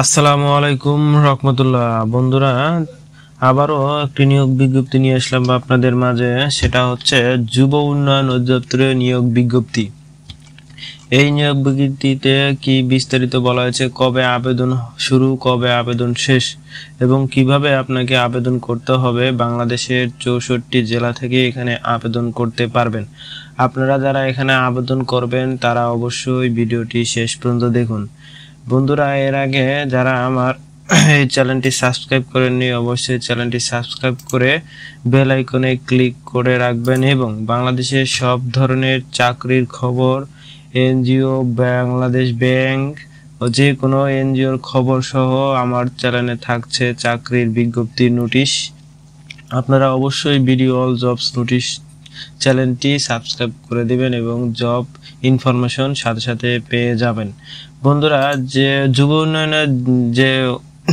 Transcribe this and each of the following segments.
আসসালামু আলাইকুম রহমতুল্লাহ। বন্ধুরা, আবারও একটি নিয়োগ বিজ্ঞপ্তি নিয়ে আসলাম আপনাদের মাঝে। সেটা হচ্ছে যুব উন্নয়ন অধিদপ্তরের নিয়োগ বিজ্ঞপ্তি। এই নিয়োগ বিজ্ঞপ্তিতে কি বিস্তারিত বলা হয়েছে, কবে আবেদন শুরু, কবে আবেদন শেষ এবং কিভাবে আপনাকে আবেদন করতে হবে। বাংলাদেশের 64 জেলা থেকে এখানে আবেদন করতে পারবেন। আপনারা যারা এখানে আবেদন করবেন তারা অবশ্যই ভিডিওটি শেষ পর্যন্ত দেখুন। বন্ধুরা, এর আগে যারা আমার এই চ্যানেলটি সাবস্ক্রাইব করেননি অবশ্যই চ্যানেলটি সাবস্ক্রাইব করে বেল আইকনে ক্লিক করে রাখবেন এবং বাংলাদেশের সব ধরনের চাকরির খবর, এনজিও, বাংলাদেশ ব্যাংক ও যে কোনো এনজিওর খবর সহ আমার চ্যানেলে থাকছে চাকরির বিজ্ঞপ্তির নোটিশ। আপনারা অবশ্যই ভিডিও অল জবস নোটিশ চ্যানেলটি সাবস্ক্রাইব করে দিবেন এবং জব ইনফরমেশন সাথে সাথে পেয়ে যাবেন। বন্ধুরা, যে যুব উন্নয়নের যে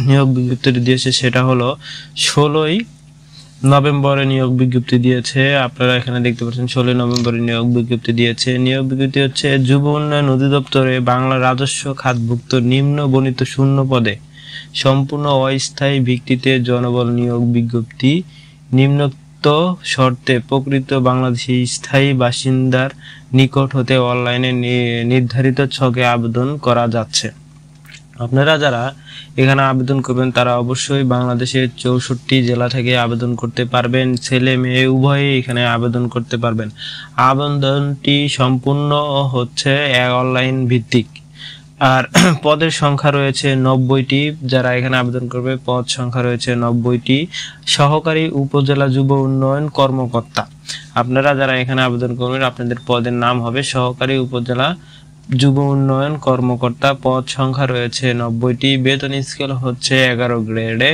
নিয়োগ বিজ্ঞপ্তি দিয়েছে সেটা হলো 16ই নভেম্বরে নিয়োগ বিজ্ঞপ্তি দিয়েছে। আপনারা এখানে দেখতে পাচ্ছেন 16 নভেম্বরে নিয়োগ বিজ্ঞপ্তি দিয়েছে। নিয়োগ বিজ্ঞপ্তি হচ্ছে যুব উন্নয়ন অধিদপ্তরে বাংলা রাজস্ব খাতভুক্ত নিম্ন বর্ণিত শূন্য পদে সম্পূর্ণ অস্থায়ী ভিত্তিতে জনবল নিয়োগ বিজ্ঞপ্তি। নিম্নোক্ত শর্তে প্রকৃত বাংলাদেশি স্থায়ী বাসিন্দার নিকট হতে অনলাইনে নির্ধারিত ছকে আবেদন করা যাচ্ছে। আপনারা যারা এখানে আবেদন করবেন তারা অবশ্যই বাংলাদেশের 64 জেলা থেকে আবেদন করতে পারবেন। ছেলে মেয়ে উভয়ই এখানে আবেদন করতে পারবেন। আবেদনটি সম্পূর্ণ হচ্ছে অনলাইন ভিত্তিক। আর পদের সংখ্যা রয়েছে 90টি। যারা এখানে আবেদন করবে পদ সংখ্যা রয়েছে 90টি। সহকারী উপজেলা যুব উন্নয়ন কর্মকর্তা। আপনারা যারা এখানে আবেদন করবেন আপনাদের পদের নাম হবে সহকারী উপজেলা যুব উন্নয়ন কর্মকর্তা। পদ সংখ্যা রয়েছে 90টি। বেতন স্কেল হচ্ছে 11 গ্রেডে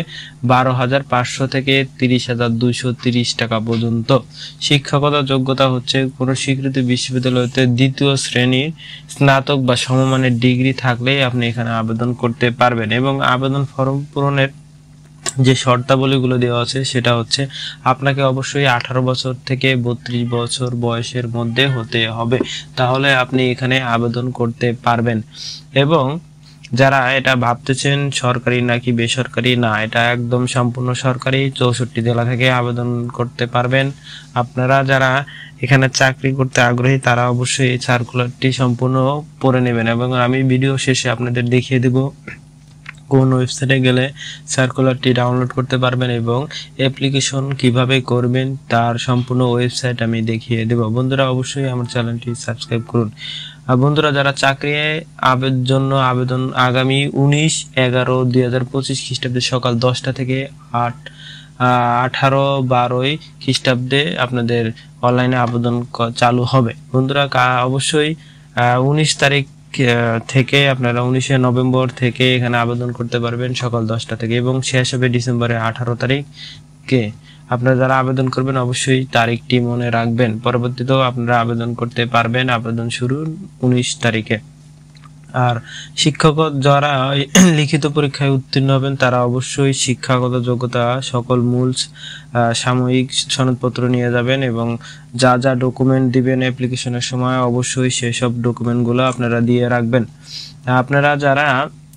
12,500 থেকে 30,230 টাকা পর্যন্ত। শিক্ষাগত যোগ্যতা হচ্ছে কোনো স্বীকৃত বিশ্ববিদ্যালয়তে দ্বিতীয় শ্রেণীর স্নাতক বা সমমানের ডিগ্রি থাকলেই আপনি এখানে আবেদন করতে পারবেন। এবং আবেদন ফর্ম পূরণের যে শর্তাবলীগুলো দেওয়া আছে সেটা হচ্ছে আপনাকে অবশ্যই 18 বছর থেকে 32 বছর বয়সের মধ্যে হতে হবে, তাহলে আপনি এখানে আবেদন করতে পারবেন। এবং যারা এটা ভাবতেছেন সরকারি নাকি বেসরকারি, না, এটা একদম সম্পূর্ণ সরকারি। 64 জেলা থেকে আবেদন করতে পারবেন। আপনারা যারা এখানে চাকরি করতে আগ্রহী তারা অবশ্যই এই সার্কুলারটি সম্পূর্ণ পড়ে নেবেন এবং আমি ভিডিও শেষে আপনাদের দেখিয়ে দেব কোন ওয়েবসাইটে গেলে সার্কুলারটি ডাউনলোড করতে পারবেন এবং অ্যাপ্লিকেশন কিভাবে করবেন তার সম্পূর্ণ ওয়েবসাইট আমি দেখিয়ে দেব। বন্ধুরা, অবশ্যই আমার চ্যানেলটি সাবস্ক্রাইব করুন। আর বন্ধুরা, যারা চাকরি জন্য আবেদন আগামী 19/11/2025 খ্রিস্টাব্দে সকাল 10টা থেকে 18/12 খ্রিস্টাব্দে আপনাদের অনলাইনে আবেদন চালু হবে। বন্ধুরা, অবশ্যই 19 তারিখ থেকে আপনারা 19 নভেম্বর থেকে এখানে আবেদন করতে পারবেন সকাল 10টা থেকে এবং শেষ হবে ডিসেম্বরের 18 তারিখে। আপনারা যারা আবেদন করবেন অবশ্যই তারিখটি মনে রাখবেন। পরবর্তীতেও আপনারা আবেদন করতে পারবেন। আবেদন শুরু 19 তারিখে। আর শিক্ষক যারা লিখিত পরীক্ষায় উত্তীর্ণ হবেন তারা অবশ্যই শিক্ষাগত যোগ্যতা সকল মূল সাময়িক সনদপত্র নিয়ে যাবেন এবং যা যা ডকুমেন্ট দিবেন অ্যাপ্লিকেশনের সময় অবশ্যই সেসব ডকুমেন্টগুলো আপনারা দিয়ে রাখবেন। আপনারা যারা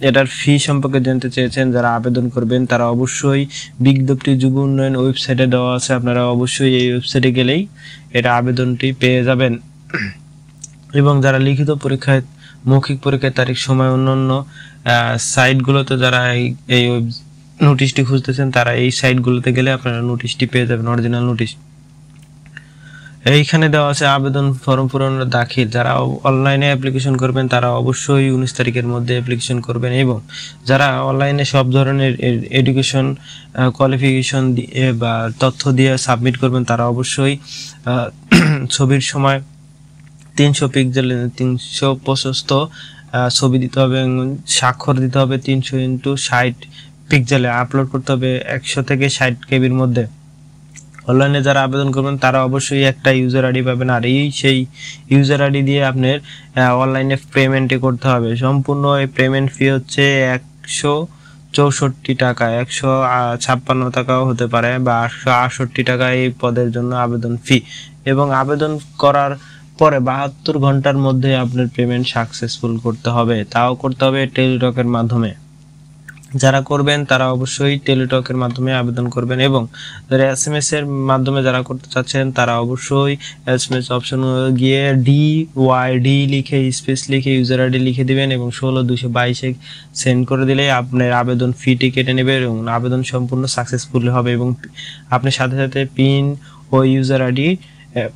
এটার ফি সম্পর্কে জানতে চেয়েছেন, যারা আবেদন করবেন তারা অবশ্যই বিজ্ঞপ্তি যুব উন্নয়ন ওয়েবসাইটে দেওয়া আছে। আপনারা অবশ্যই এই ওয়েবসাইটে গেলেই এটা আবেদনটি পেয়ে যাবেন। এবং যারা লিখিত পরীক্ষায় মৌখিক পরীক্ষার তারিখ সময় অন্যান্য সাইটগুলোতে যারা এই নোটিশটি খুঁজতেছেন তারা এই সাইটগুলোতে গেলে আপনারা নোটিশটি পেয়ে যাবেন, অরিজিনাল নোটিশ। এইখানে দেওয়া আছে আবেদন ফর্ম পূরণের দাখিল। যারা অনলাইনে অ্যাপ্লিকেশন করবেন তারা অবশ্যই 19 তারিখের মধ্যে অ্যাপ্লিকেশন করবেন এবং যারা অনলাইনে সব ধরনের এডুকেশন কোয়ালিফিকেশন দিয়ে বা তথ্য দিয়ে সাবমিট করবেন তারা অবশ্যই ছবির সময় 300 পিক্সেল 365 ছবি দিতে হবে এবং স্বাক্ষর দিতে হবে 300x60 পিক্সেলে। আপলোড করতে হবে 100 থেকে 60 কেবির মধ্যে। অনলাইনে যারা আবেদন করবেন তারা অবশ্যই একটা ইউজার আইডি পাবেন আর সেই ইউজার আইডি দিয়ে আপনার অনলাইনে পেমেন্টই করতে হবে। সম্পূর্ণ এই পেমেন্ট ফি হচ্ছে 164 টাকা, 156 টাকাও হতে পারে বা 868 টাকা এই পদের জন্য আবেদন ফি। এবং আবেদন করার পরে 72 ঘন্টার মধ্যে আপনার পেমেন্ট সাকসেসফুল করতে হবে, তাও করতে হবে টেলিটকের মাধ্যমে। যারা করবেন তারা অবশ্যই টেলিটকের মাধ্যমে আবেদন করবেন, এবং যারা এসএমএস এর মাধ্যমে যারা করতে চাচ্ছেন তারা অবশ্যই এসএমএস অপশন গিয়ে DYD লিখে স্পেস লিখে ইউজার আইডি লিখে দিবেন এবং 16222 সেন্ড করে দিলে আপনার আবেদন ফিটি কেটে নেবে এবং আবেদন সম্পূর্ণ সাকসেসফুল হবে এবং আপনি সাথে সাথে পিন ও ইউজার আইডি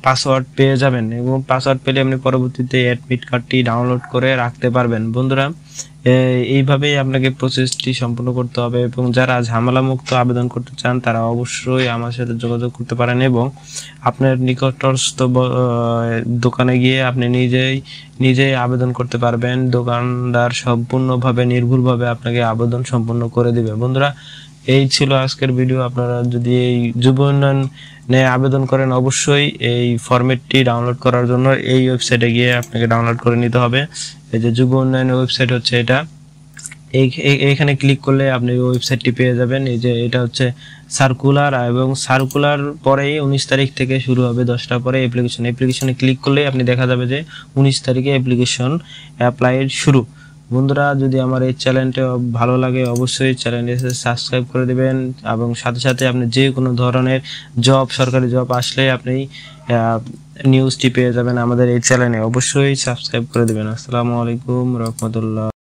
পাসওয়ার্ড পেয়ে যাবেন, এবং পাসওয়ার্ড পেলে আপনি পরবর্তীতে অ্যাডমিট কার্ডটি ডাউনলোড করে রাখতে পারবেন। বন্ধুরা, এইভাবেই আপনাকে প্রসেসটি সম্পূর্ণ করতে হবে, এবং যারা ঝামেলা মুক্ত আবেদন করতে চান তারা অবশ্যই আমার সাথে যোগাযোগ করতে পারেন, এবং আপনার নিকটস্থ দোকানে গিয়ে আপনি নিজেই আবেদন করতে পারবেন। দোকানদার সম্পূর্ণভাবে নির্ভুলভাবে আপনাকে আবেদন সম্পূর্ণ করে দিবে। বন্ধুরা, এই ছিল আজকের ভিডিও। আপনারা যদি এই যুব উন্নয়নে আবেদন করেন অবশ্যই এই ফরম্যাটটি ডাউনলোড করার জন্য এই ওয়েবসাইটে গিয়ে আপনাকে ডাউনলোড করে নিতে হবে। এই যে যুব উন্নয়নের ওয়েবসাইট হচ্ছে এটা, এইখানে ক্লিক করলে আপনি ওয়েবসাইটটি পেয়ে যাবেন। এই যে এটা হচ্ছে সার্কুলার, এবং সার্কুলার পরে 19 তারিখ থেকে শুরু হবে 10টা পরে অ্যাপ্লিকেশনে ক্লিক করলে আপনি দেখা যাবে যে 19 তারিখে অ্যাপ্লিকেশন অ্যাপ্লাইড শুরু। বন্ধুরা, যদি আমার এই চ্যানেলটা ভালো লাগে অবশ্যই চ্যানেলটি সাবস্ক্রাইব করে দিবেন, এবং সাথে সাথে আপনি যে কোনো ধরনের সরকারি জব আসলে আপনি নিউজটি পেয়ে যাবেন আমাদের এই চ্যানেলে। অবশ্যই সাবস্ক্রাইব করে দিবেন। আসসালামু আলাইকুম রহমতুল্লাহ।